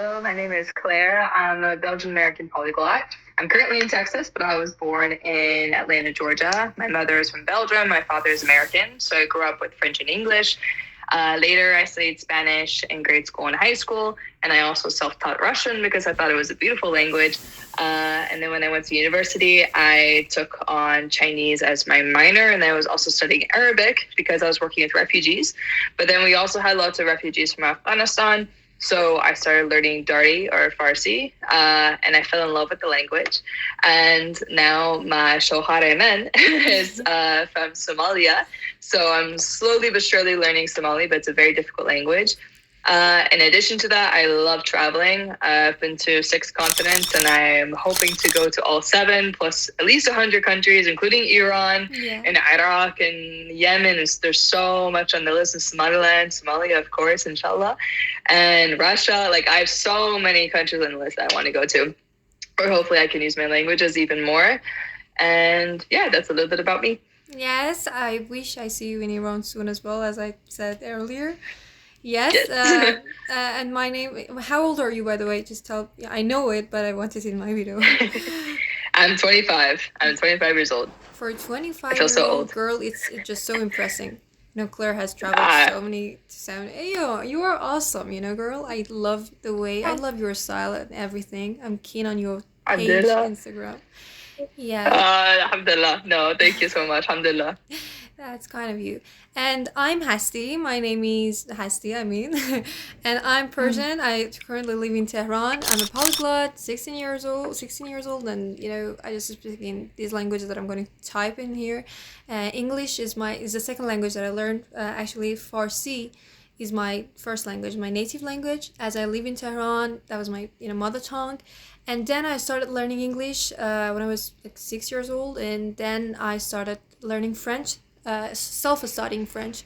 Hello, my name is Claire. I'm a Belgian-American polyglot. I'm currently in Texas, but I was born in Atlanta, Georgia. My mother is from Belgium. My father is American, so I grew up with French and English. Later, I studied Spanish in grade school and high school, and I also self-taught Russian because I thought it was a beautiful language. And then when I went to university, I took on Chinese as my minor, and I was also studying Arabic because I was working with refugees. But then we also had lots of refugees from Afghanistan, so I started learning Dari or Farsi, and I fell in love with the language. And now my shohar men is from Somalia. So I'm slowly but surely learning Somali, but it's a very difficult language. In addition to that, I love traveling. I've been to 6 continents, and I'm hoping to go to all 7, plus at least 100 countries, including Iran and Iraq and Yemen. There's so much on the list. And Somaliland, Somalia, of course, inshallah, and Russia. Like, I have so many countries on the list that I want to go to, or hopefully I can use my languages even more. And yeah, that's a little bit about me. Yes, I wish I see you in Iran soon as well, as I said earlier. Yes, Yes. and my name. How old are you, by the way? Just tell. Yeah, I know it, but I want it in my video. I'm 25. I'm 25 years old. For a I feel 25 so year old old. girl, it's just so impressing. Claire has traveled Uh, so many. Hey, yo, you are awesome, girl. I love the way, I love your style and everything. I'm keen on your page, Alhamdulillah. Instagram. Yeah. Alhamdulillah. No, thank you so much. Alhamdulillah. That's kind of you. And I'm Hasti. My name is Hasti, I mean. And I'm Persian. I currently live in Tehran. I'm a polyglot, 16 years old, and I just speak in these languages that I'm going to type in here. English is the second language that I learned. Actually, Farsi is my first language, my native language. As I live in Tehran, that was my mother tongue. And then I started learning English when I was like 6 years old, and then I started learning French, self-studying French,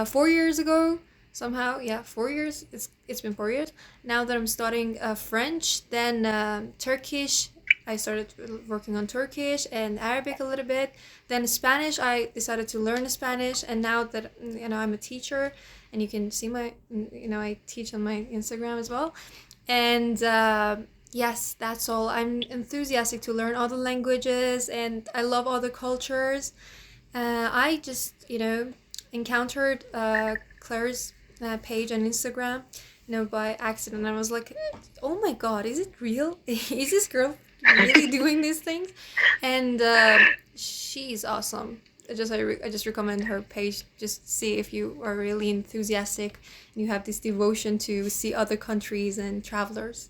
4 years ago. Somehow, yeah, 4 years. It's been 4 years now that I'm studying French. Then Turkish. I started working on Turkish and Arabic a little bit. Then Spanish. I decided to learn Spanish, and now that I'm a teacher, and you can see my I teach on my Instagram as well, and. Yes, that's all. I'm enthusiastic to learn other languages, and I love other cultures. I just, encountered Claire's page on Instagram, by accident. I was like, oh my God, is it real? Is this girl really doing these things? And she's awesome. I just recommend her page. Just see if you are really enthusiastic and you have this devotion to see other countries and travelers.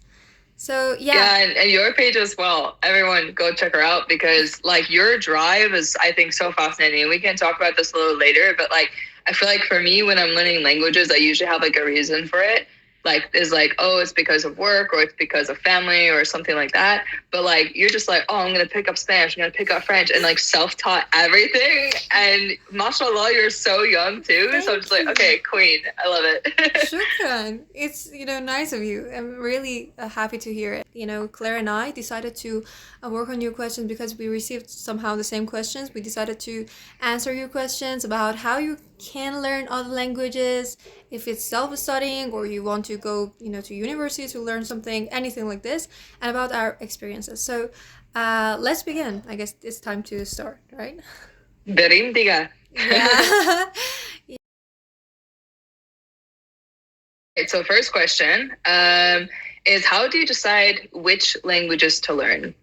So yeah. Yeah, and your page as well. Everyone go check her out because like your drive is, I think, so fascinating. And we can talk about this a little later, but like I feel like for me when I'm learning languages, I usually have like a reason for it. Like is like, oh, it's because of work or it's because of family or something like that. But like you're just like, oh, I'm gonna pick up Spanish, I'm gonna pick up French, and like self-taught everything. And mashallah, you're so young too. So I'm Thank just like, you. okay, queen, I love it. Shukran. It's nice of you. I'm really happy to hear it. Claire and I decided to work on your questions because we received somehow the same questions. We decided to answer your questions about how you can learn other languages, if it's self-studying or you want to go, to university to learn something, anything like this, and about our experiences. So let's begin. I guess it's time to start, right? Berin diga. Yeah. Right, so first question is how do you decide which languages to learn?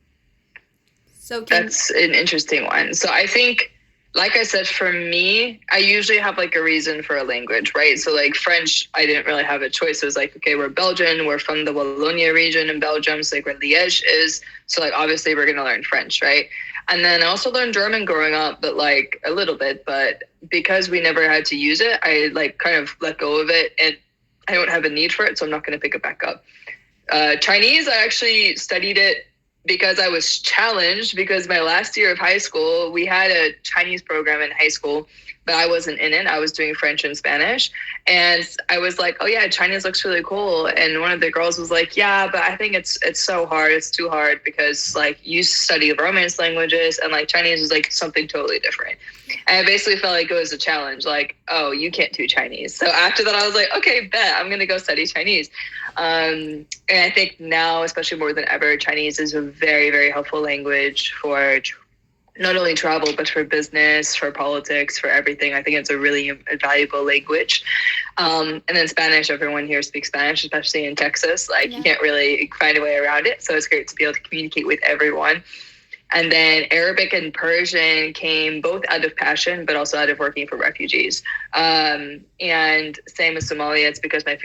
So That's an interesting one. So I think, like I said, for me, I usually have like a reason for a language, right? So like French, I didn't really have a choice. It was like, okay, we're Belgian, we're from the Wallonia region in Belgium, so like where Liège is. So like obviously we're gonna learn French, right? And then I also learned German growing up, but like a little bit. But because we never had to use it, I like kind of let go of it, and I don't have a need for it, so I'm not gonna pick it back up. Chinese, I actually studied it because I was challenged because my last year of high school, we had a Chinese program in high school but I wasn't in it. I was doing French and Spanish. And I was like, oh yeah, Chinese looks really cool. And one of the girls was like, yeah, but I think it's so hard. It's too hard because like you study Romance languages and like Chinese is like something totally different. And I basically felt like it was a challenge, like, oh, you can't do Chinese. So after that, I was like, okay, bet, I'm going to go study Chinese. And I think now, especially more than ever, Chinese is a very, very helpful language for not only travel, but for business, for politics, for everything. I think it's a really valuable language. And then Spanish, everyone here speaks Spanish, especially in Texas. Like, you can't really find a way around it. So it's great to be able to communicate with everyone. And then Arabic and Persian came both out of passion, but also out of working for refugees. And same as Somalia, it's because my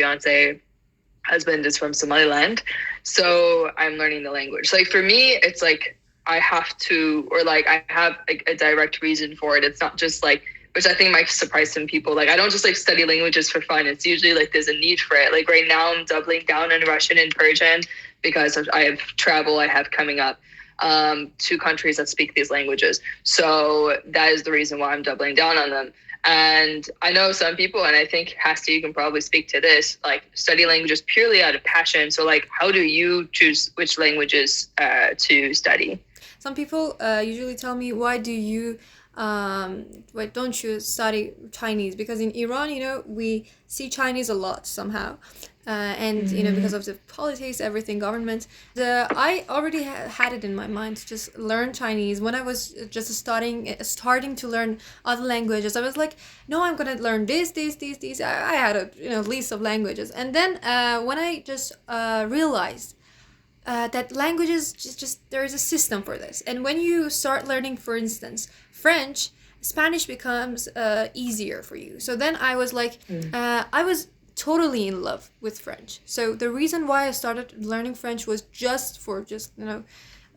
husband is from Somaliland. So I'm learning the language. Like for me, it's like I have to, or like I have a direct reason for it. It's not just like, which I think might surprise some people. Like I don't just like study languages for fun. It's usually like there's a need for it. Like right now I'm doubling down on Russian and Persian because I have travel I have coming up to countries that speak these languages. So that is the reason why I'm doubling down on them. And I know some people, and I think Hasti, you can probably speak to this, like study languages purely out of passion. So like, how do you choose which languages to study? Some people usually tell me, why don't you study Chinese? Because in Iran, we see Chinese a lot somehow. And, because of the politics, everything, government. I already had it in my mind to just learn Chinese. When I was just starting to learn other languages, I was like, no, I'm going to learn this. I had a list of languages. And then when I just realized that languages, just there is a system for this. And when you start learning, for instance, French, Spanish becomes easier for you. So then I was like, I was totally in love with French. So the reason why I started learning French was just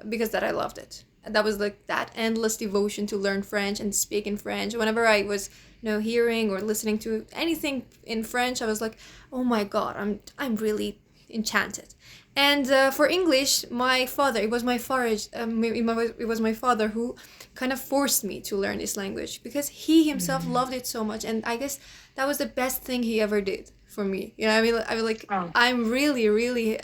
because that I loved it. That was like that endless devotion to learn French and speak in French. Whenever I was hearing or listening to anything in French, I was like, oh my God, I'm really enchanted. And for English, it was my father who kind of forced me to learn this language because he himself loved it so much. And I guess that was the best thing he ever did for me. I'm really, really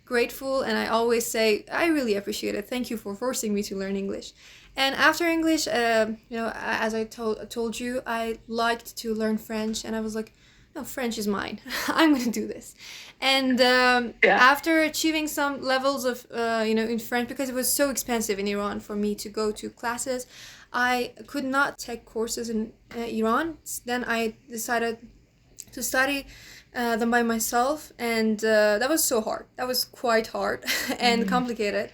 grateful. And I always say, I really appreciate it. Thank you for forcing me to learn English. And after English, as I told you, I liked to learn French. And I was like, no, French is mine. I'm going to do this. And after achieving some levels of, in French, because it was so expensive in Iran for me to go to classes, I could not take courses in Iran. Then I decided to study them by myself. And that was so hard. That was quite hard and complicated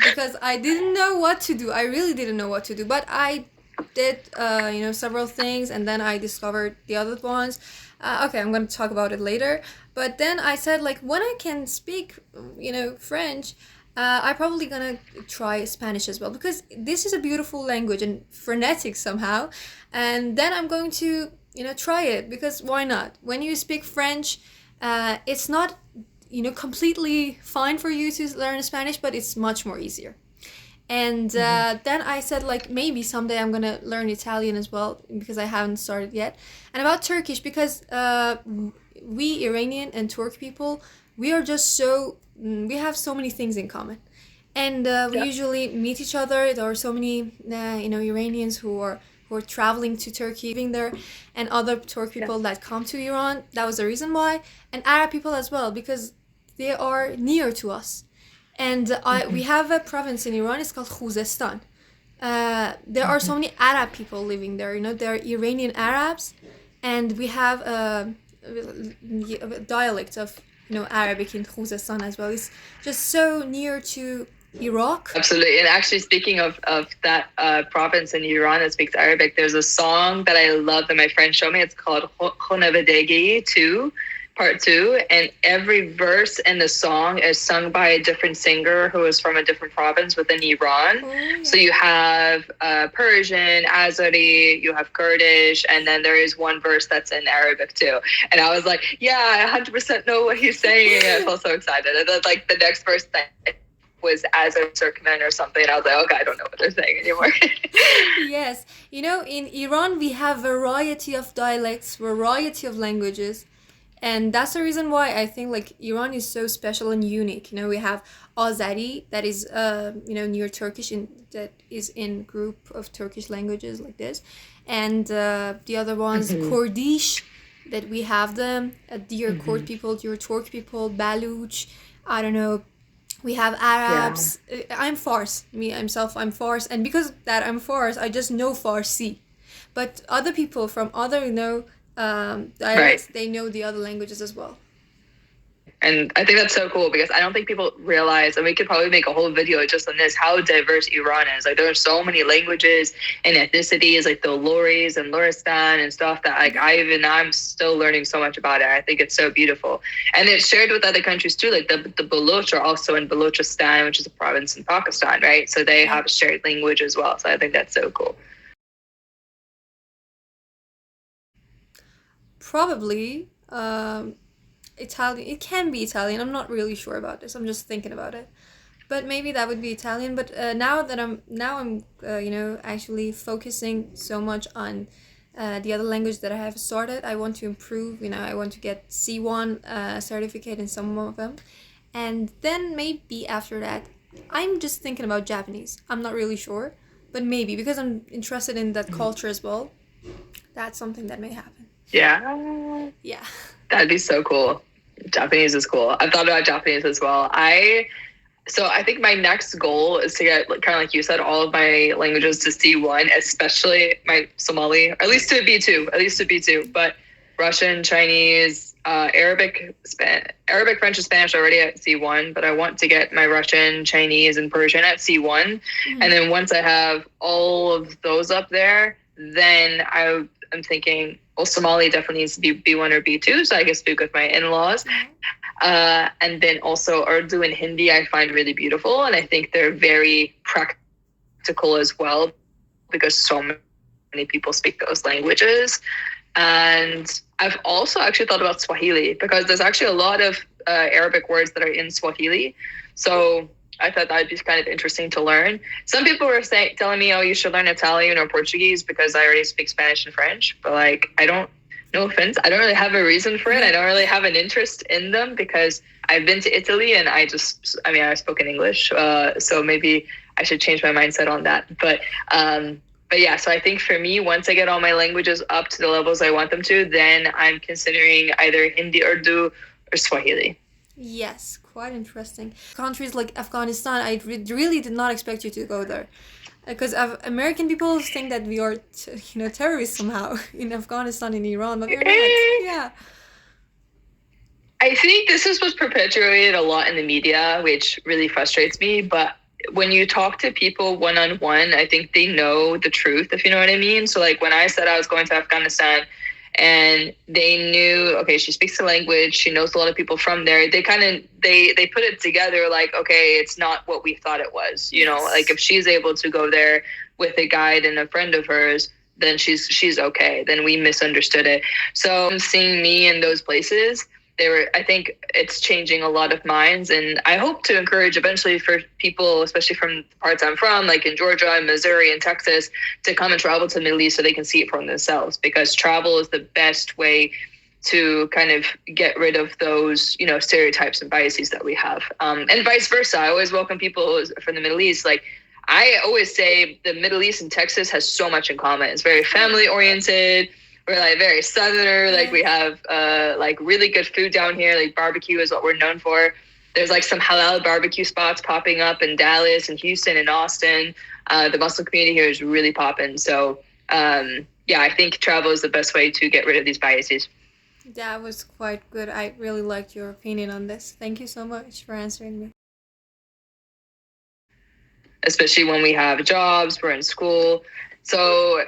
because I didn't know what to do. I really didn't know what to do. But I did, several things. And then I discovered the other ones. Okay, I'm going to talk about it later. But then I said, like, when I can speak, French, I'm probably going to try Spanish as well. Because this is a beautiful language and frenetic somehow. And then I'm going to, try it. Because why not? When you speak French, it's not, completely fine for you to learn Spanish, but it's much more easier. And then I said, like, maybe someday I'm going to learn Italian as well, because I haven't started yet. And about Turkish, because we Iranian and Turk people, we are just we have so many things in common. And we usually meet each other. There are so many, Iranians who are traveling to Turkey, living there, and other Turk people that come to Iran. That was the reason why. And Arab people as well, because they are near to us. And we have a province in Iran, it's called Khuzestan. There are so many Arab people living there, they're Iranian Arabs. And we have a dialect of, Arabic in Khuzestan as well. It's just so near to Iraq. Absolutely. And actually, speaking of that province in Iran that speaks Arabic, there's a song that I love that my friend showed me. It's called Khonevedegi 2. Part 2, and every verse in the song is sung by a different singer who is from a different province within Iran. So you have Persian, Azeri, you have Kurdish, and then there is one verse that's in Arabic too. And I was like, yeah, I 100% know what he's saying. I felt so excited. And then like the next verse that was as a Turkmen or something. I was like, okay, I don't know what they're saying anymore. Yes, in Iran we have variety of dialects, variety of languages, and that's the reason why I think like Iran is so special and unique. We have Azeri that is near Turkish, that is in group of Turkish languages like this, and the other ones Kurdish, that we have them, dear Kurd people, dear Turk people, Baluch, I don't know. We have Arabs. I'm Fars. I'm Fars, and because of that I'm Fars, I just know Farsi. But other people from other dialects, Right. they know the other languages as well. And I think that's so cool because I don't think people realize, and we could probably make a whole video just on this, how diverse Iran is. Like there are so many languages and ethnicities, like the Loris and Loristan and stuff that like I'm still learning so much about it. I think it's so beautiful. And it's shared with other countries too. Like the Baloch are also in Balochistan, which is a province in Pakistan, right? So they have a shared language as well. So I think that's so cool. Probably Italian. It can be Italian. I'm not really sure about this. I'm just thinking about it. But maybe that would be Italian. But now I'm actually focusing so much on the other language that I have started. I want to improve. I want to get C1 certificate in some of them, and then maybe after that, I'm just thinking about Japanese. I'm not really sure, but maybe because I'm interested in that culture as well. That's something that may happen. Yeah. Yeah. That'd be so cool. Japanese is cool. I've thought about Japanese as well. So I think my next goal is to get, kind of like you said, all of my languages to C1, especially my Somali, or at least to B2, but Russian, Chinese, Arabic, French, and Spanish already at C1, but I want to get my Russian, Chinese, and Persian at C1. And then once I have all of those up there, then I'm thinking, well, Somali definitely needs to be B1 or B2, so I can speak with my in-laws. And then also Urdu and Hindi I find really beautiful, and I think they're very practical as well because so many people speak those languages. And I've also actually thought about Swahili because there's actually a lot of Arabic words that are in Swahili. So I thought that'd be kind of interesting to learn. Some people were telling me, oh, you should learn Italian or Portuguese because I already speak Spanish and French. But like, no offense, I don't really have a reason for it. I don't really have an interest in them because I've been to Italy and I spoke in English. So maybe I should change my mindset on that. But yeah, so I think for me, once I get all my languages up to the levels I want them to, then I'm considering either Hindi, Urdu, or Swahili. Yes, quite interesting. Countries like Afghanistan, I really did not expect you to go there. Because American people think that we are, terrorists somehow in Afghanistan, in Iran, but we're not. Yeah. I think this is what's perpetuated a lot in the media, which really frustrates me. But when you talk to people one-on-one, I think they know the truth, if you know what I mean. So like when I said I was going to Afghanistan and they knew, okay, she speaks the language, she knows a lot of people from there, they kind of, they put it together like, okay, it's not what we thought it was. Like if she's able to go there with a guide and a friend of hers, then she's okay. Then we misunderstood it. So seeing me in those places, I think it's changing a lot of minds, and I hope to encourage eventually for people, especially from the parts I'm from, like in Georgia and Missouri and Texas, to come and travel to the Middle East so they can see it for themselves, because travel is the best way to kind of get rid of those, stereotypes and biases that we have. And vice versa. I always welcome people from the Middle East. Like I always say the Middle East and Texas has so much in common. It's very family oriented. We're like very southerner. Like we have like really good food down here. Like barbecue is what we're known for. There's like some halal barbecue spots popping up in Dallas and Houston and Austin. The Muslim community here is really popping. So yeah, I think travel is the best way to get rid of these biases. That was quite good. I really liked your opinion on this. Thank you so much for answering me. Especially when we have jobs, we're in school. So,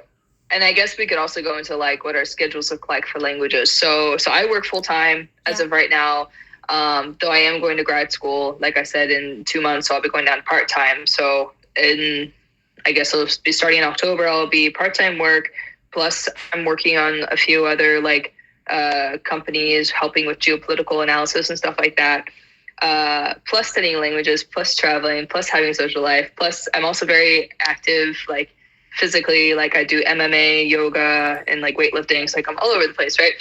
and I guess we could also go into like what our schedules look like for languages. So I work full time as of right now. Though I am going to grad school, like I said, in 2 months, so I'll be going down part time. So I guess I'll be starting in October. I'll be part time work. Plus, I'm working on a few other like companies helping with geopolitical analysis and stuff like that. plus studying languages, plus traveling, plus having a social life, plus I'm also very active, like physically, like I do MMA, yoga, and like weightlifting. So like I'm all over the place, right?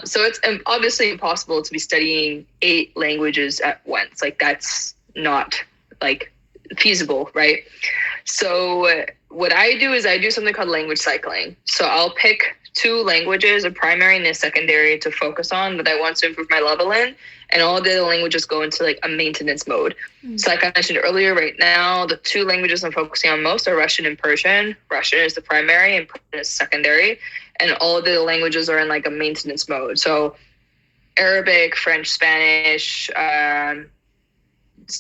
So it's obviously impossible to be studying 8 languages at once. Like that's not like feasible, right? So what I do is I do something called language cycling. So I'll pick 2 languages, a primary and a secondary, to focus on that I want to improve my level in, and all the other languages go into like a maintenance mode. So like I mentioned earlier, right now, the 2 languages I'm focusing on most are Russian and Persian. Russian is the primary and Persian is secondary. And all of the languages are in like a maintenance mode. So Arabic, French, Spanish,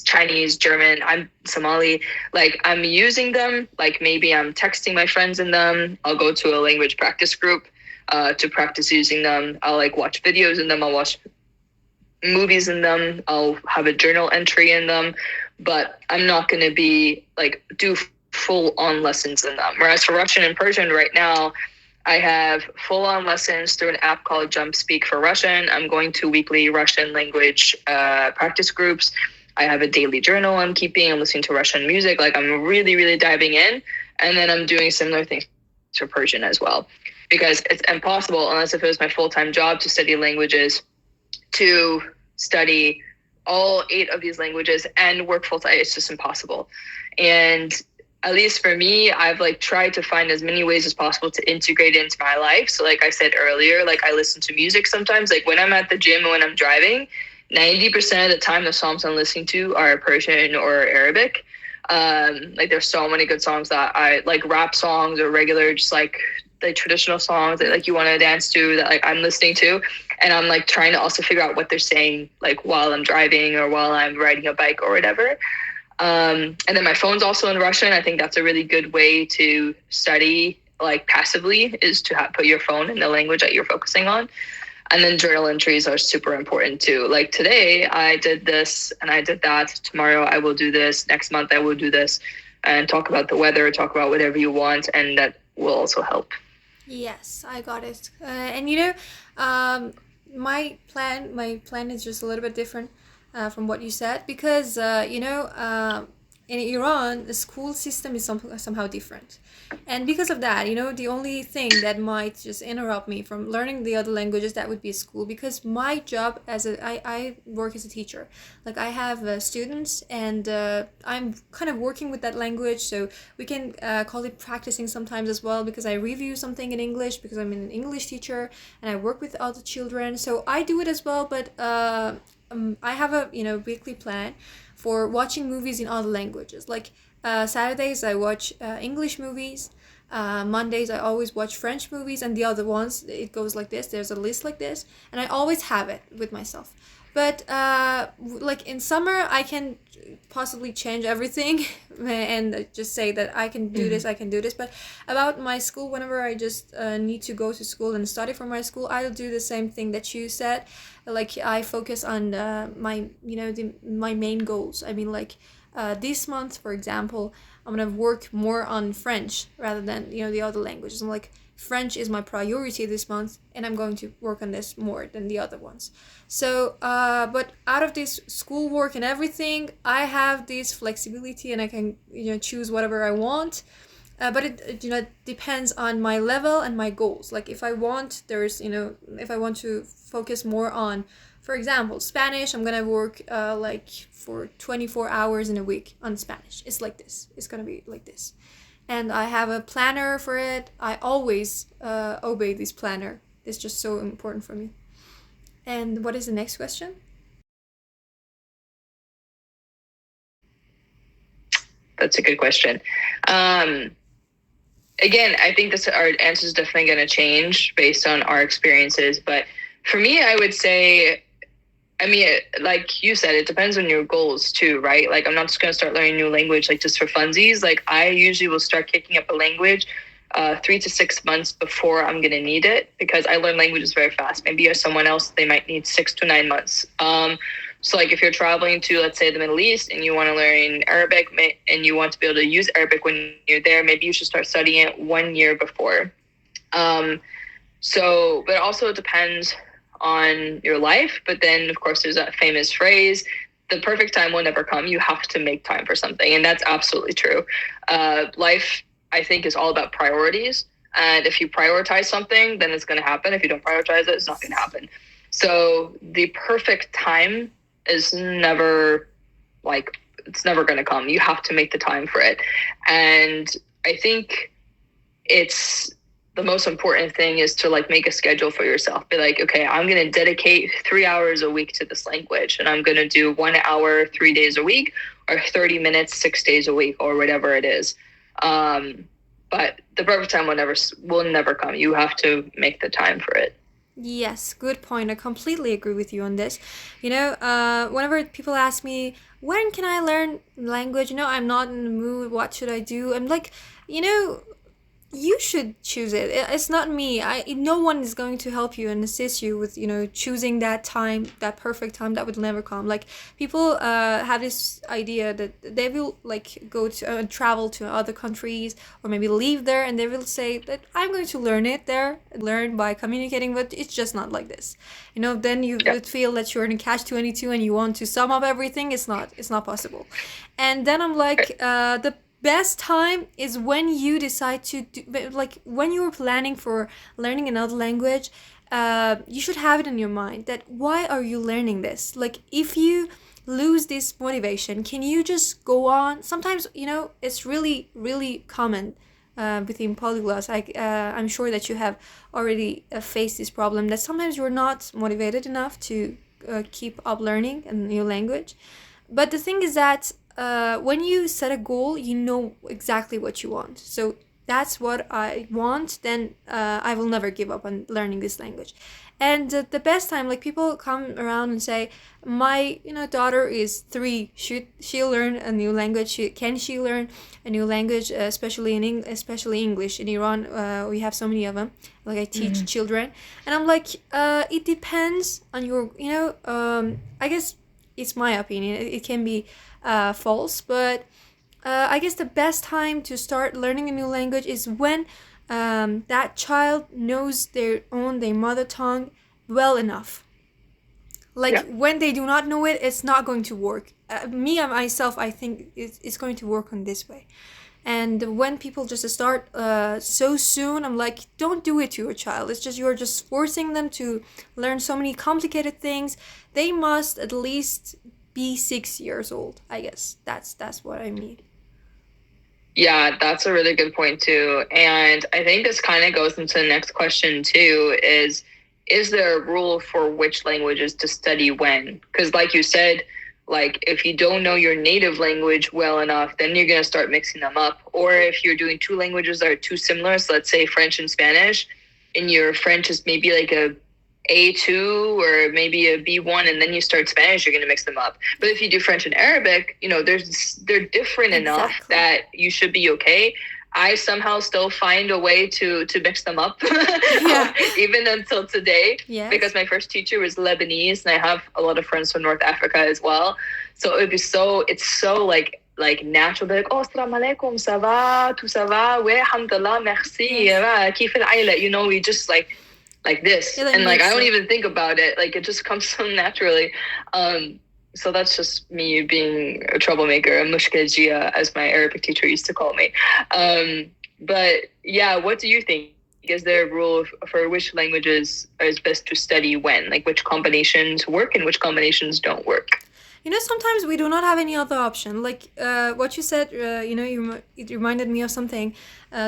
Chinese, German, I'm Somali, like I'm using them, like maybe I'm texting my friends in them. I'll go to a language practice group to practice using them. I'll like watch videos in them. I'll watch movies in them. I'll have a journal entry in them, but I'm not going to be like do full on lessons in them. Whereas for Russian and Persian right now, I have full on lessons through an app called Jump Speak for Russian. I'm going to weekly Russian language practice groups. I have a daily journal I'm keeping. I'm listening to Russian music. Like I'm really, really diving in. And then I'm doing similar things for Persian as well, because it's impossible, unless if it was my full-time job to study languages, to study all 8 of these languages and work full-time. It's just impossible. And at least for me, I've like tried to find as many ways as possible to integrate it into my life. So like I said earlier, like I listen to music sometimes, like when I'm at the gym and when I'm driving, 90% of the time the songs I'm listening to are Persian or Arabic. Like there's so many good songs that I like, rap songs or regular, just like the traditional songs that like you want to dance to, that like I'm listening to, and I'm like trying to also figure out what they're saying like while I'm driving or while I'm riding a bike or whatever. And then my phone's also in Russian. I think that's a really good way to study like passively, is to put your phone in the language that you're focusing on. And then journal entries are super important too. Like today I did this and I did that. Tomorrow I will do this. Next month I will do this, and talk about the weather, talk about whatever you want. And that will also help. Yes, I got it. And you know, my plan is just a little bit different from what you said, because in Iran the school system is somehow different, and because of that, the only thing that might just interrupt me from learning the other languages, that would be school, because my job I work as a teacher. Like I have students, and I'm kind of working with that language, so we can call it practicing sometimes as well, because I review something in English because I'm an English teacher and I work with other children, so I do it as well. But I have a weekly plan for watching movies in other languages. Like Saturdays I watch English movies. Mondays I always watch French movies, and the other ones it goes like this. There's a list like this, and I always have it with myself. But like in summer, I can possibly change everything and just say that I can do this, I can do this. But about my school, whenever I just need to go to school and study for my school, I'll do the same thing that you said. Like I focus on my my main goals. I mean, like this month, for example, I'm gonna work more on French rather than the other languages. I'm like, French is my priority this month, and I'm going to work on this more than the other ones. So, but out of this schoolwork and everything, I have this flexibility, and I can choose whatever I want. But it depends on my level and my goals. Like if I want, if I want to focus more on, for example, Spanish, I'm gonna work like for 24 hours in a week on Spanish. It's like this. It's gonna be like this. And I have a planner for it. I always obey this planner. It's just so important for me. And what is the next question? That's a good question. Again, I think our answer is definitely going to change based on our experiences. But for me, I would say, I mean, like you said, it depends on your goals too, right? Like I'm not just going to start learning a new language like just for funsies. Like I usually will start kicking up a language 3 to 6 months before I'm going to need it, because I learn languages very fast. Maybe as someone else, they might need 6 to 9 months. So like if you're traveling to, let's say, the Middle East and you want to learn Arabic and you want to be able to use Arabic when you're there, maybe you should start studying it 1 year before. But also it depends on your life. But then, of course, there's that famous phrase, the perfect time will never come. You have to make time for something. And that's absolutely true. Life, I think, is all about priorities. And if you prioritize something, then it's going to happen. If you don't prioritize it, it's not going to happen. So the perfect time is never like, it's never going to come. You have to make the time for it. And I think it's the most important thing is to like make a schedule for yourself. Be like, okay, I'm going to dedicate 3 hours a week to this language, and I'm going to do 1 hour 3 days a week, or 30 minutes 6 days a week, or whatever it is. But the perfect time will never come. You have to make the time for it. Yes, good point. I completely agree with you on this. Whenever people ask me, when can I learn language? I'm not in the mood. What should I do? I'm like, you should choose it. It's not me. No one is going to help you and assist you with, choosing that time, that perfect time that would never come. Like, people have this idea that they will like go to travel to other countries, or maybe live there, and they will say that I'm going to learn it there, learn by communicating, but it's just not like this. Then you would feel that you're in a catch-22 and you want to sum up everything. It's not possible. And then I'm like, the best time is when you decide to do, like when you're planning for learning another language, you should have it in your mind that why are you learning this? Like, if you lose this motivation, can you just go on? Sometimes, it's really, really common within polyglots. I'm sure that you have already faced this problem, that sometimes you're not motivated enough to keep up learning a new language. But the thing is that when you set a goal, you know exactly what you want. So that's what I want, then I will never give up on learning this language. And the best time, like, people come around and say, my daughter is 3, should she learn a new language? Can she learn a new language, especially English? In Iran, we have so many of them. Like, I teach children, and I'm like, it depends on your, I guess it's my opinion. It can be false, but I guess the best time to start learning a new language is when that child knows their mother tongue well enough. Like, when they do not know it, it's not going to work. Me and myself, I think it's going to work on this way. And when people just start so soon, I'm like, don't do it to your child. It's just, you're just forcing them to learn so many complicated things. They must at least be 6 years old, I guess. That's what I mean. Yeah, that's a really good point too. And I think this kind of goes into the next question too, is there a rule for which languages to study when? Because like you said, like, if you don't know your native language well enough, then you're going to start mixing them up. Or if you're doing 2 languages that are too similar, so let's say French and Spanish, and your French is maybe like a A2 or maybe a B1, and then you start Spanish, you're going to mix them up. But if you do French and Arabic, they're different enough that you should be okay. I somehow still find a way to mix them up, even until today, because my first teacher was Lebanese, and I have a lot of friends from North Africa as well. So it's so like natural. They're like, oh, assalamu alaikum, ça va, tout ça va, ouais, alhamdulillah, merci, kif al-aila, we just like this. And like, I don't even think about it. Like, it just comes so naturally. So that's just me being a troublemaker, a mushkajia, as my Arabic teacher used to call me. But yeah, what do you think? Is there a rule for which languages is best to study when? Like, which combinations work and which combinations don't work? Sometimes we do not have any other option. Like, what you said, it reminded me of something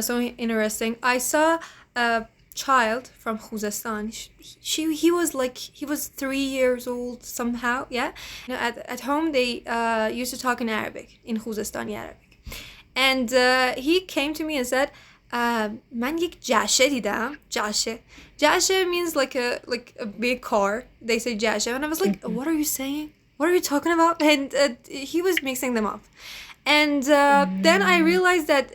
so interesting. I saw a child from Khuzestan. He was 3 years old somehow. At home they used to talk in Arabic, in Khuzestani Arabic, and he came to me and said, "Man yek jashe didam." Jashe means like a big car. They say jashe, and I was like, "What are you saying? What are you talking about?" And he was mixing them up, and then I realized that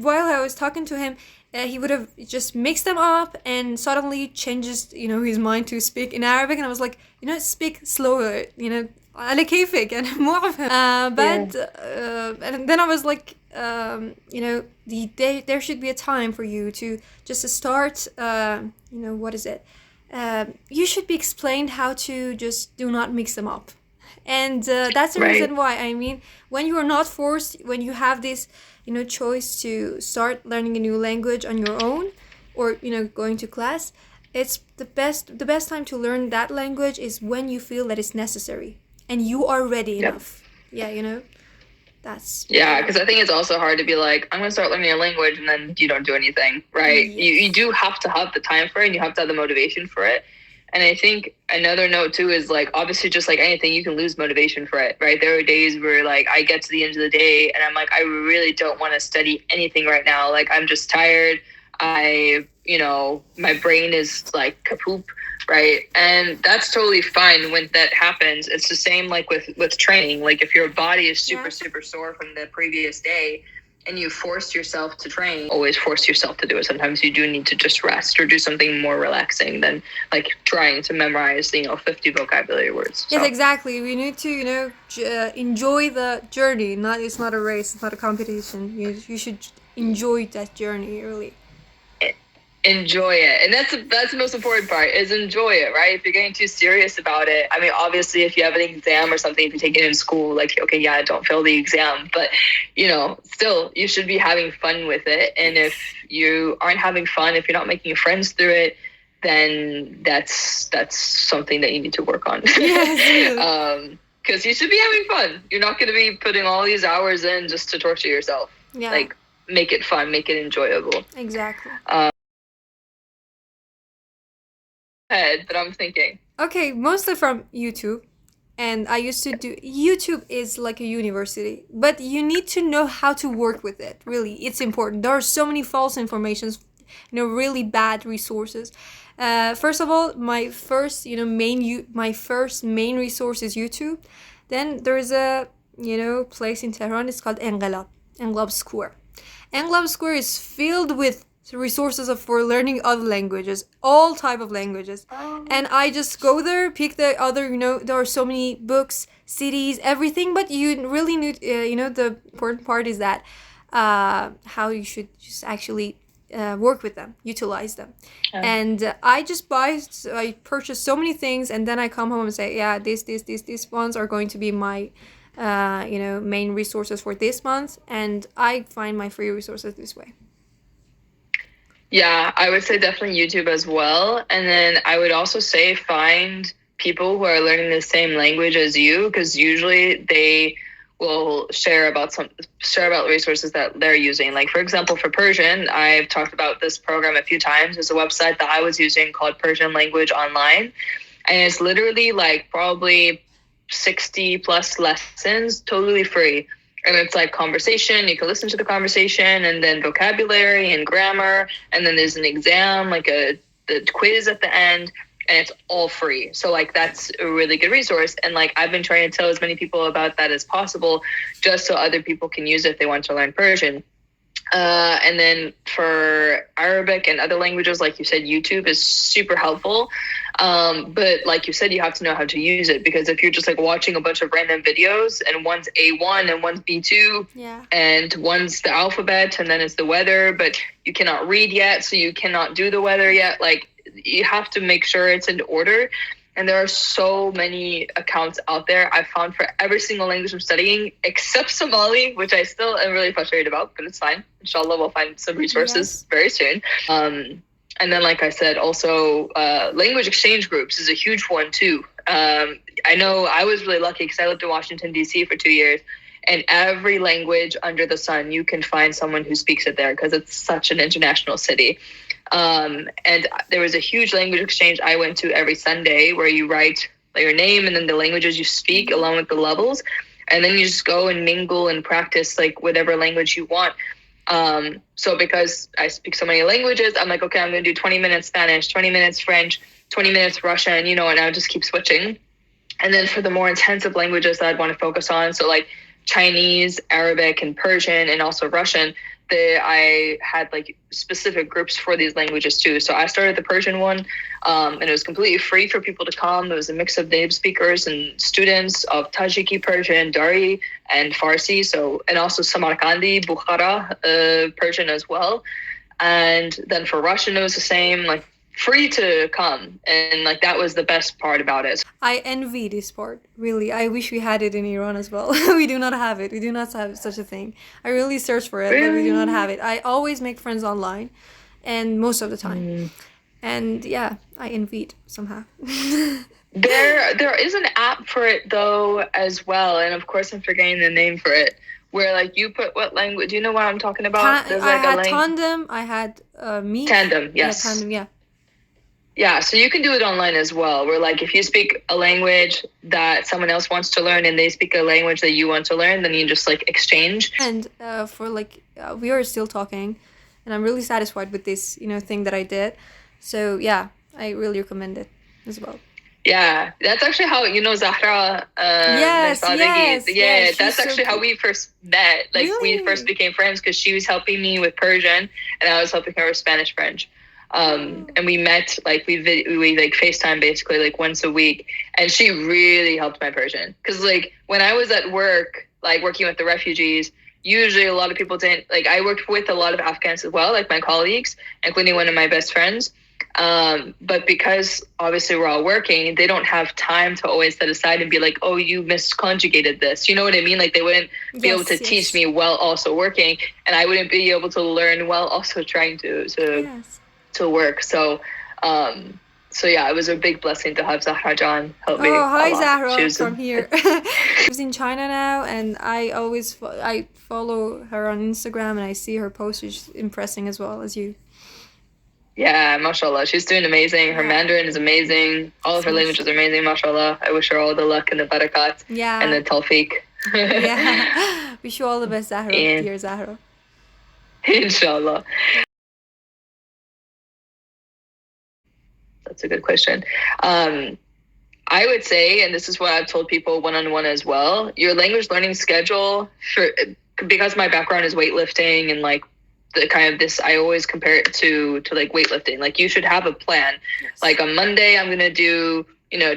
while I was talking to him, he would have just mixed them up and suddenly changes, his mind to speak in Arabic. And I was like, speak slower, على كيفك and more of him. And then I was like, there should be a time for you to just start, what is it? You should be explained how to just do not mix them up. And that's the Right. reason why, I mean, when you are not forced, when you have this, choice to start learning a new language on your own, or going to class, it's the best time to learn that language is when you feel that it's necessary and you are ready Yep. enough. Yeah, that's Yeah, really. because I think it's also hard to be like, I'm gonna start learning a language and then you don't do anything, right? You Yes. do have to have the time for it and you have to have the motivation for it. And I think another note too is like obviously just like anything, you can lose motivation for it, right? There are days where like I get to the end of the day and I'm like, I really don't want to study anything right now. Like I'm just tired. My brain is like kapoop, right? And that's totally fine when that happens. It's the same like with training. Like if your body is super, Yes. super sore from the previous day, and you forced yourself to train, always force yourself to do it. Sometimes you do need to just rest or do something more relaxing than like trying to memorize, 50 vocabulary words. Yes, So exactly. We need to, enjoy the journey. It's not a race. It's not a competition. You should enjoy that journey, really. enjoy it, and that's the most important part is enjoy it, right? If you're getting too serious about it, I mean, obviously if you have an exam or something, if you take it in school, like, okay, yeah, don't fail the exam, but still you should be having fun with it. And if you aren't having fun, if you're not making friends through it, then that's something that you need to work on. Yes, really. Because you should be having fun. You're not going to be putting all these hours in just to torture yourself. Yeah. Like, make it fun, make it enjoyable. Exactly. Head, but I'm thinking. Okay, mostly from YouTube. And I used to do YouTube is like a university, but you need to know how to work with it. Really, it's important. There are so many false informations, really bad resources. First of all, my first main resource is YouTube. Then there's a place in Tehran. It's called Engelab Square. Engelab Square is filled with resources for learning other languages, all type of languages. And I just go there, pick the other, there are so many books, CDs, everything, but you really need, the important part is that how you should just actually work with them, utilize them. And I purchase so many things, and then I come home and say, yeah, these ones are going to be my main resources for this month, and I find my free resources this way. Yeah, I would say definitely YouTube as well. And then I would also say find people who are learning the same language as you, because usually they will share about resources that they're using. Like, for example, for Persian, I've talked about this program a few times. There's a website that I was using called Persian Language Online. And it's literally like probably 60 plus lessons, totally free. And it's like conversation, you can listen to the conversation, and then vocabulary and grammar, and then there's an exam, like the quiz at the end, and it's all free. So like that's a really good resource. And like I've been trying to tell as many people about that as possible, just so other people can use it if they want to learn Persian. And then for Arabic and other languages, like you said, YouTube is super helpful. But like you said, you have to know how to use it, because if you're just like watching a bunch of random videos and one's A1 and one's B2, yeah, and one's the alphabet and then it's the weather, but you cannot read yet, so you cannot do the weather yet. Like you have to make sure it's in order. And there are so many accounts out there I've found for every single language I'm studying, except Somali, which I still am really frustrated about, but it's fine. Inshallah, we'll find some resources very soon. And then, like I said, also language exchange groups is a huge one too. I know I was really lucky because I lived in Washington, D.C. for 2 years. And every language under the sun, you can find someone who speaks it there, because it's such an international city. And there was a huge language exchange I went to every Sunday, where you write your name and then the languages you speak along with the levels. And then you just go and mingle and practice like whatever language you want. So because I speak so many languages, I'm like, okay, I'm going to do 20 minutes Spanish, 20 minutes French, 20 minutes Russian, and I just keep switching. And then for the more intensive languages that I'd want to focus on, so like Chinese, Arabic, and Persian, and also Russian, I had like specific groups for these languages too. So I started the Persian one, and it was completely free for people to come. It was a mix of native speakers and students of Tajiki Persian, Dari, and Farsi. So, and also Samarkandi, Bukhara Persian as well. And then for Russian, it was the same, like free to come. And like that was the best part about it. I envy this part. Really, I wish we had it in Iran as well. We do not have it. We do not have such a thing. I really search for it, but we do not have Really? it. I always make friends online, and most of the time. Mm. And yeah, I envy it somehow. There is an app for it though as well, and of course I'm forgetting the name for it. Where like you put what language? Do you know what I'm talking about? There's I like a had Tandem. I had Meet. tandem. Yeah, Yes. Tandem. Yeah. Yeah, so you can do it online as well. Where like if you speak a language that someone else wants to learn and they speak a language that you want to learn, then you just like exchange. And for like we are still talking, and I'm really satisfied with this thing that I did. So yeah, I really recommend it as well. Yeah, that's actually how Zahra Yes, Mirsadegi. yes, Yeah, yes. that's She's so actually how cute. we first met. Like we first Really? became friends because she was helping me with Persian and I was helping her with Spanish French. Oh. And we met like we like FaceTime basically like once a week, and she really helped my Persian because like when I was at work like working with the refugees. Usually, a lot of people didn't like. I worked with a lot of Afghans as well, like my colleagues, including one of my best friends. But because obviously we're all working, they don't have time to always set aside and be like, oh, you misconjugated this. You know what I mean? Like they wouldn't be able to Yes, teach yes, me while also working, and I wouldn't be able to learn while also trying yes. to work. So yeah, it was a big blessing to have Zahra Jan help me Oh, a hi lot. She Zahra was from here. She lives in China now, and I follow her on Instagram, and I see her posts. She's impressing as well as you. yeah, mashallah. She's doing amazing. Her Yeah, Mandarin is amazing. All of her languages are amazing, mashallah. I wish her all the luck and the barakat and yeah, the tawfiq. yeah. Wish you all the best, Zahra, And dear Zahra. inshallah. That's a good question. I would say, and this is what I've told people one-on-one as well, your language learning schedule because my background is weightlifting and like the kind of this, I always compare it to like weightlifting. Like you should have a plan. Yes. Like on Monday, I'm going to do,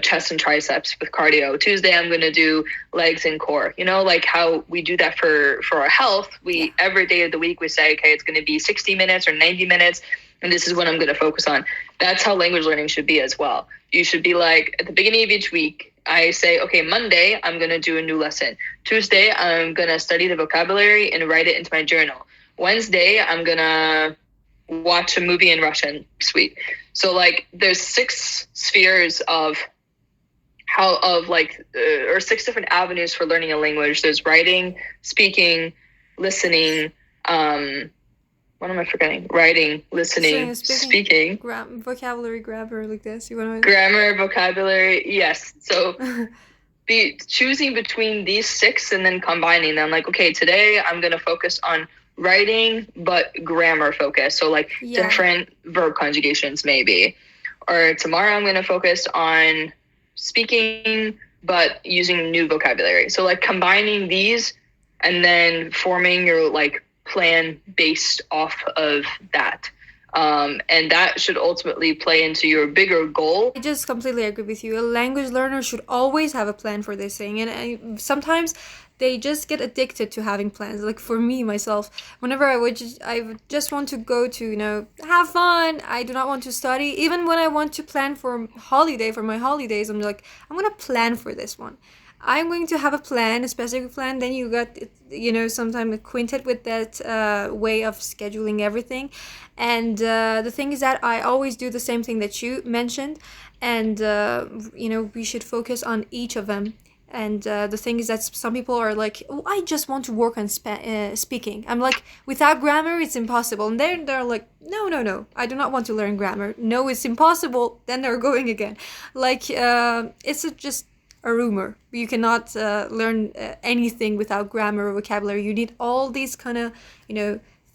chest and triceps with cardio. Tuesday, I'm going to do legs and core, like how we do that for our health. Every day of the week, we say, okay, it's going to be 60 minutes or 90 minutes. And this is what I'm going to focus on. That's how language learning should be as well. You should be like at the beginning of each week, I say, okay, Monday, I'm going to do a new lesson. Tuesday, I'm going to study the vocabulary and write it into my journal. Wednesday, I'm going to watch a movie in Russian. Sweet. So like there's 6 spheres of or 6 different avenues for learning a language. There's writing, speaking, listening, what am I forgetting? Writing, listening, speaking. Vocabulary, grammar, like this. You want to... Grammar, vocabulary, yes. So be choosing between these 6 and then combining them. Like, okay, today I'm going to focus on writing, but grammar focus. So like different verb conjugations maybe. Or tomorrow I'm going to focus on speaking, but using new vocabulary. So like combining these and then forming your like plan based off of that. And that should ultimately play into your bigger goal. I just completely agree with you. A language learner should always have a plan for this thing. And sometimes they just get addicted to having plans. Like for me, myself, whenever I just want to go to, have fun. I do not want to study. Even when I want to plan for my holidays, I'm like, I'm going to plan for this one. I'm going to have a plan, a specific plan. Then you got, sometimes acquainted with that way of scheduling everything. And the thing is that I always do the same thing that you mentioned. And, we should focus on each of them. And the thing is that some people are like, oh, I just want to work on speaking. I'm like, without grammar, it's impossible. And they're like, no, I do not want to learn grammar. No, it's impossible. Then they're going again. Like, it's just a rumor. You cannot learn anything without grammar or vocabulary. You need all these kind of,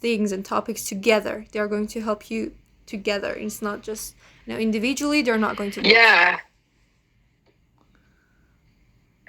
things and topics together. They are going to help you together. It's not just, individually, they're not going to work. Yeah.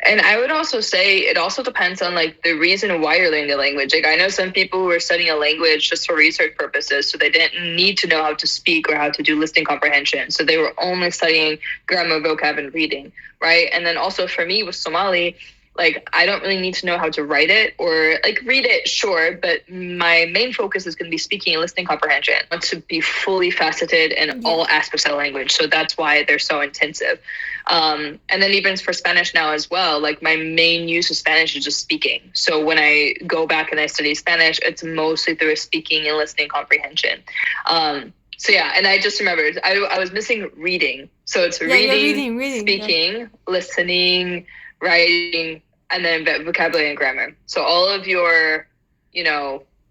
And I would also say it also depends on like the reason why you're learning the language. Like I know some people who are studying a language just for research purposes, so they didn't need to know how to speak or how to do listening comprehension. So they were only studying grammar, vocab, and reading, right? And then also for me with Somali, like, I don't really need to know how to write it or like read it, sure, but my main focus is going to be speaking and listening comprehension. I want to be fully faceted in all aspects of the language. So that's why they're so intensive. And then even for Spanish now as well, like my main use of Spanish is just speaking. So when I go back and I study Spanish, it's mostly through speaking and listening comprehension. So yeah, and I just remembered I was missing reading. So it's reading, speaking, listening, writing, and then vocabulary and grammar. So all of your,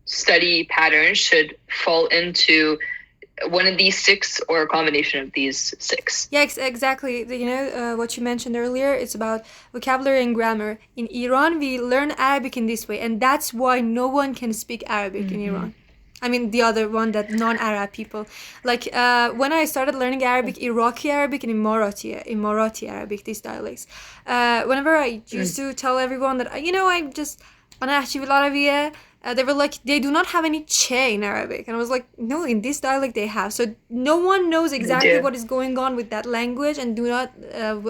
study patterns should fall into one of these 6 or a combination of these 6. Yeah, exactly. What you mentioned earlier, it's about vocabulary and grammar. In Iran, we learn Arabic in this way, and that's why no one can speak Arabic in Iran. I mean, the other one, that non-Arab people. Like, when I started learning Arabic, Iraqi Arabic and Emirati Arabic, these dialects. Whenever I used to tell everyone that, I'm just, they were like, they do not have any che in Arabic. And I was like, no, in this dialect they have. So no one knows exactly what is going on with that language and do not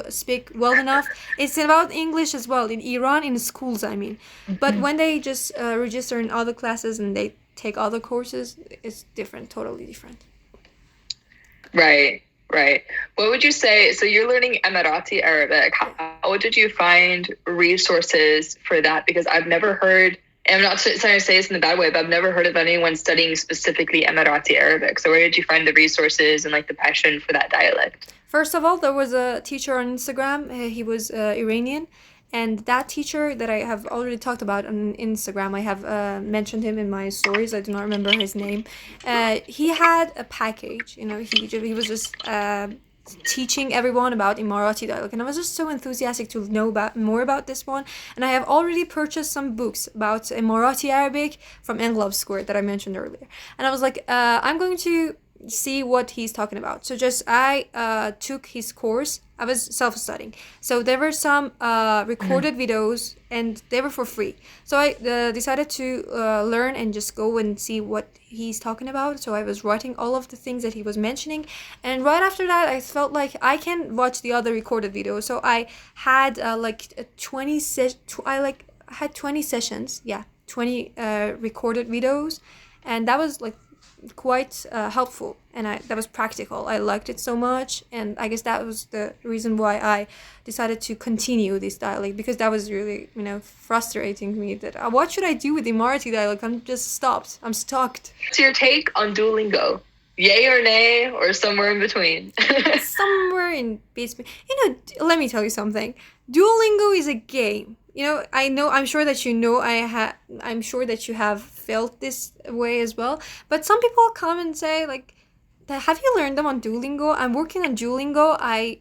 speak well enough. It's about English as well, in Iran, in schools, I mean. But when they just register in other classes and they take other courses, it's different, totally different. Right. What would you say, so you're learning Emirati Arabic. How did you find resources for that? Because I've never heard, and I'm not trying to say this in a bad way, but I've never heard of anyone studying specifically Emirati Arabic. So where did you find the resources and like the passion for that dialect? First of all, there was a teacher on Instagram. He was Iranian. And that teacher that I have already talked about on Instagram, I have mentioned him in my stories. I do not remember his name. He had a package, he was just teaching everyone about Emirati dialect. And I was just so enthusiastic to know more about this one. And I have already purchased some books about Emirati Arabic from Englab Square that I mentioned earlier. And I was like, I'm going to see what he's talking about. So I took his course. I was self-studying. So there were some recorded videos and they were for free. So I decided to learn and just go and see what he's talking about. So I was writing all of the things that he was mentioning. And right after that, I felt like I can watch the other recorded videos. So I had 20 sessions. Yeah, 20 recorded videos. And that was like quite helpful, and that was practical. I liked it so much, and I guess that was the reason why I decided to continue this dialect, because that was really frustrating me that what should I do with the Emirati dialect? I'm stuck. What's your take on Duolingo? Yay or nay, or somewhere in between? Somewhere in between. Let me tell you something. Duolingo is a game. I'm sure that I'm sure that you have felt this way as well. But some people come and say, like, have you learned them on Duolingo? I'm working on Duolingo. I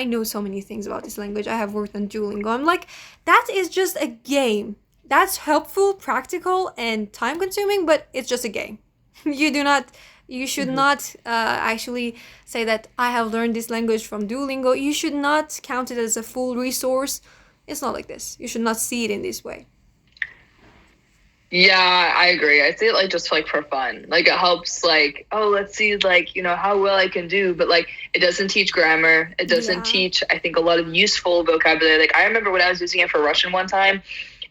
know so many things about this language. I have worked on Duolingo. I'm like, that is just a game. That's helpful, practical, and time-consuming, but it's just a game. You should not actually say that I have learned this language from Duolingo. You should not count it as a full resource. It's not like this. You should not see it in this way. Yeah, I agree. I see it like just like for fun. Like it helps like, oh, let's see like, how well I can do. But like it doesn't teach grammar. It doesn't teach, I think, a lot of useful vocabulary. Like I remember when I was using it for Russian one time,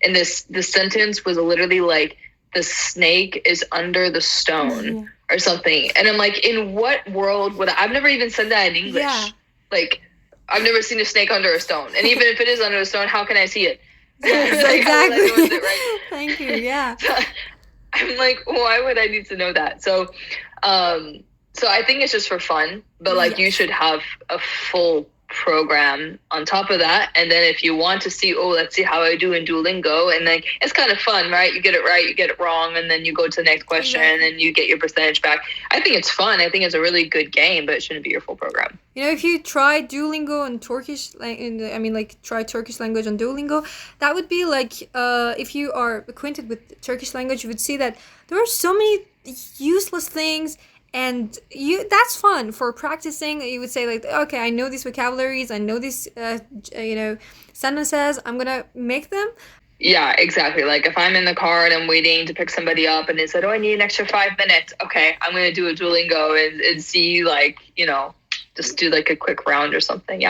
and this sentence was literally like, the snake is under the stone or something. And I'm like, in what world would I've never even said that in English. Yeah. Like I've never seen a snake under a stone. And even if it is under a stone, how can I see it? Yes, like, exactly. It, right? Thank you. Yeah. So, I'm like, why would I need to know that? So I think it's just for fun, but like you should have a full program on top of that. And then if you want to see, let's see how I do in Duolingo, and then it's kind of fun, right? You get it right, you get it wrong, and then you go to the next question and you get your percentage back. I think it's fun. I think it's a really good game, but it shouldn't be your full program. If you try Duolingo and Turkish, try Turkish language on Duolingo, that would be like, if you are acquainted with Turkish language, you would see that there are so many useless things. And that's fun for practicing. You would say like, okay, I know these vocabularies, I know these, sentences, I'm going to make them. Yeah, exactly. Like if I'm in the car and I'm waiting to pick somebody up and they said, I need an extra 5 minutes. Okay, I'm going to do a Duolingo and see like, just do like a quick round or something. Yeah,